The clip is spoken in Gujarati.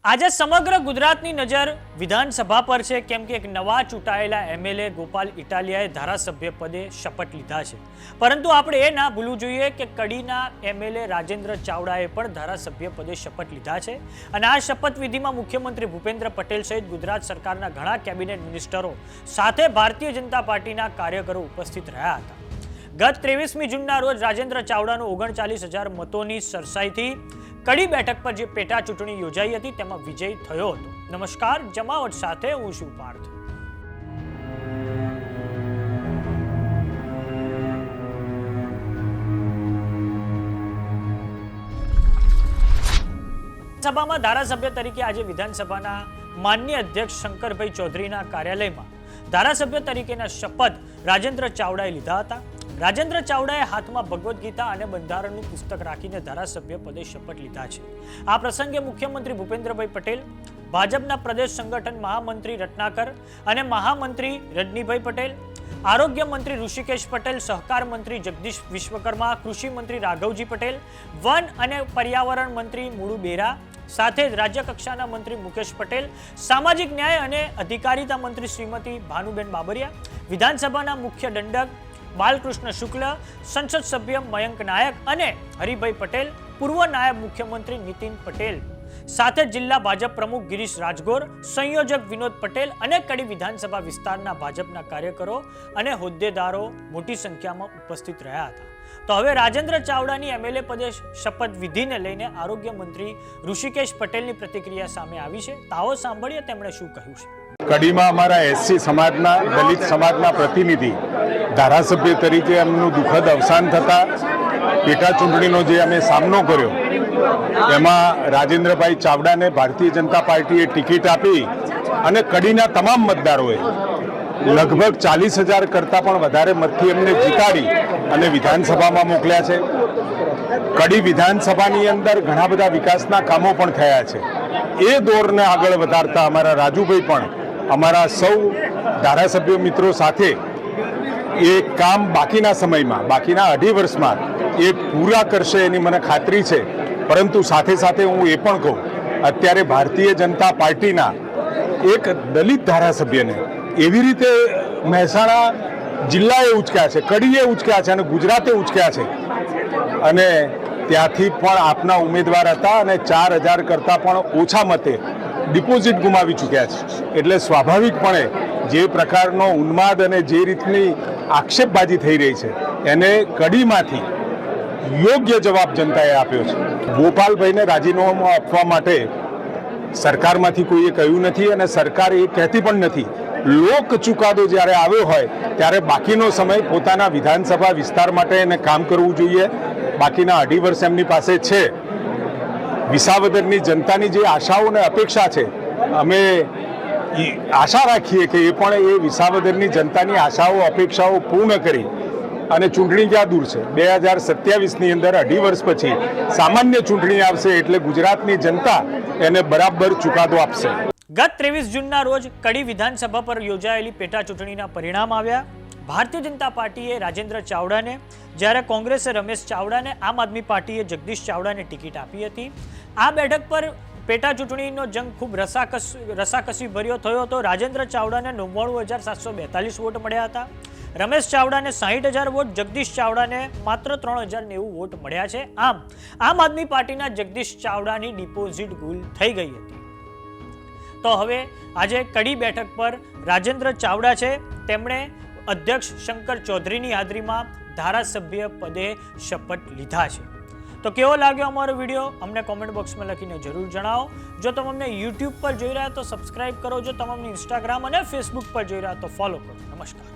આજે સમગ્ર ગુજરાતની નજર વિધાનસભા પર છે, કેમ કે એક નવા ચૂંટાયેલા એમએલએ ગોપાલ ઇટાલિયાએ ધારાસભ્ય પદે શપથ લીધા છે. પરંતુ આપણે એ ના ભૂલવું જોઈએ કે કડીના એમએલએ રાજેન્દ્ર ચાવડાએ પણ ધારાસભ્ય પદે શપથ લીધા છે. અને આ શપથવિધિમાં મુખ્યમંત્રી ભૂપેન્દ્ર પટેલ સહિત ગુજરાત સરકારના ઘણા કેબિનેટ મિનિસ્ટરો સાથે ભારતીય જનતા પાર્ટીના કાર્યકરો ઉપસ્થિત રહ્યા હતા. ગત 23મી જૂનના રોજ રાજેન્દ્ર ચાવડાનો 39,000 મતોની સરસાઈથી કડી બેઠક પર જે પેટા ચૂંટણી યોજાઈ હતી તેમાં વિજય થયો હતો. નમસ્કાર, જમાવટ સાથે હું છું પાર્થ. સભામાં ધારાસભ્ય તરીકે આજે વિધાનસભાના માનનીય અધ્યક્ષ શંકરભાઈ ચૌધરીના કાર્યાલયમાં ધારાસભ્ય તરીકેના શપથ રાજેન્દ્ર ચાવડાએ લીધા હતા. રાજેન્દ્ર ચાવડાએ હાથમાં ભગવદ્ ગીતા અને બંધારણનું પુસ્તક રાખીને ધારાસભ્ય પદે શપથ લીધા છે. આ પ્રસંગે મુખ્યમંત્રી ભૂપેન્દ્રભાઈ પટેલ, ભાજપના પ્રદેશ સંગઠન મહામંત્રી રત્નાકર અને મહામંત્રી રજનીભાઈ પટેલ, આરોગ્ય મંત્રી ઋષિકેશ પટેલ, સહકાર મંત્રી જગદીશ વિશ્વકર્મા, કૃષિ મંત્રી રાઘવજી પટેલ, વન અને પર્યાવરણ મંત્રી મુળુ બેરા, સાથે જ રાજ્ય કક્ષાના મંત્રી મુકેશ પટેલ, સામાજિક ન્યાય અને અધિકારીતા મંત્રી શ્રીમતી ભાનુબેન બાબરિયા, વિધાનસભાના મુખ્ય દંડક બાલકૃષ્ણ શુક્લ, સંસદ સભ્ય મયંક નાયક અને હરિભાઈ પટેલ, પૂર્વ નાયબ મુખ્યમંત્રી નીતિન પટેલ, સાથે જિલ્લા ભાજપ પ્રમુખ ગિરીશ રાજગોર, સંયોજક વિનોદ પટેલ અને કડી વિધાનસભા વિસ્તારના ભાજપના કાર્યકરો અને હોદ્દેદારો મોટી સંખ્યામાં ઉપસ્થિત રહ્યા હતા. તો હવે રાજેન્દ્ર ચાવડાની એમએલએ પદે શપથ વિધિને લઈને આરોગ્ય મંત્રી ઋષિકેશ પટેલની પ્રતિક્રિયા સામે આવી છે. તાવો સાંભળીએ તેમણે શું કહ્યું છે. કડીમાં અમારા એસસી સમાજના, દલિત સમાજના પ્રતિનિધિ ધારાસભ્ય તરીકે એમનું દુઃખદ અવસાન થતા પેટા ચૂંટણીનો જે અમે સામનો કર્યો એમાં રાજેન્દ્રભાઈ ચાવડાને ભારતીય જનતા પાર્ટીએ ટિકિટ આપી અને કડીના તમામ મતદારોએ લગભગ 40,000 કરતાં પણ વધારે મતથી એમને જીતાડી અને વિધાનસભામાં મોકલ્યા છે. કડી વિધાનસભાની અંદર ઘણા બધા વિકાસના કામો પણ થયા છે. એ દોરને આગળ વધારતા અમારા રાજુભાઈ પણ અમારા સૌ ધારાસભ્ય મિત્રો સાથે એ કામ બાકીના સમયમાં, બાકીના 2.5 વર્ષમાં એ પૂરા કરશે એની મને ખાતરી છે. પરંતુ સાથે સાથે હું એ પણ કહું, અત્યારે ભારતીય જનતા પાર્ટીના એક દલિત ધારાસભ્યને એવી રીતે મહેસાણા જિલ્લાએ ઉચક્યા છે, કડીએ ઉચક્યા છે અને ગુજરાતે ઉચક્યા છે અને ત્યાંથી પણ આપના ઉમેદવાર હતા અને 4,000 કરતાં પણ ઓછા મતે ડિપોઝિટ ગુમાવી ચૂક્યા છે. એટલે સ્વાભાવિકપણે જે પ્રકારનો ઉન્માદ અને જે રીતની આક્ષેપબાજી થઈ રહી છે એને કડીમાંથી યોગ્ય જવાબ જનતાએ આપ્યો છે. ગોપાલભાઈને રાજીનામું આપવા માટે સરકારમાંથી કોઈએ કહ્યું નથી અને સરકાર એ કહેતી પણ નથી. લોક ચુકાદો જ્યારે આવ્યો હોય ત્યારે બાકીનો સમય પોતાના વિધાનસભા વિસ્તાર માટે એને કામ કરવું જોઈએ. બાકીના 2.5 વર્ષ એમની પાસે છે. વિસાવદરની જનતાની જે આશાઓ અને અપેક્ષા છે, અમે આશા રાખીએ કે એ પણ એ વિસાવદરની જનતાની આશાઓ અપેક્ષાઓ પૂર્ણ કરી અને ચૂંટણી ક્યાં દૂર છે, 2027ની અંદર 2.5 વર્ષ પછી સામાન્ય ચૂંટણી આવશે એટલે ગુજરાતની જનતા એને બરાબર ચુકાદો આપશે. ગત 23 જૂનના રોજ કડી વિધાનસભા પર યોજાયેલી પેટા ચૂંટણીના પરિણામ આવ્યા. ભારતીય જનતા પાર્ટીએ રાજેન્દ્ર ચાવડાને, જ્યારે કોંગ્રેસે રમેશ ચાવડાને, આમ આદમી પાર્ટીએ જગદીશ ચાવડાને ટિકિટ આપી હતી. આ બેઠક પર પેટા ચૂંટણીનો જંગ ખૂબ રસાકસી ભર્યો થયો હતો. રાજેન્દ્ર ચાવડાને 99,742 વોટ મળ્યા હતા. રમેશ ચાવડાને 60,000 વોટ, જગદીશ ચાવડાને માત્ર 3,090 વોટ મળ્યા છે. આમ આદમી પાર્ટીના જગદીશ ચાવડાની ડિપોઝિટ ગુલ થઈ ગઈ હતી. તો હવે આજે કડી બેઠક પર રાજેન્દ્ર ચાવડા છે, તેમણે અધ્યક્ષ શંકર ચૌધરીની હાજરીમાં ધારાસભ્ય પદે શપથ લીધા છે. તો કેવો લાગ્યો અમારો વિડીયો અમને કોમેન્ટ બોક્સમાં લખીને જરૂર જણાવો. જો તમે અમને યુટ્યુબ પર જોઈ રહ્યા તો સબસ્ક્રાઇબ કરો. જો તમે અમને ઇન્સ્ટાગ્રામ અને ફેસબુક પર જોઈ રહ્યા તો ફોલો કરો. નમસ્કાર.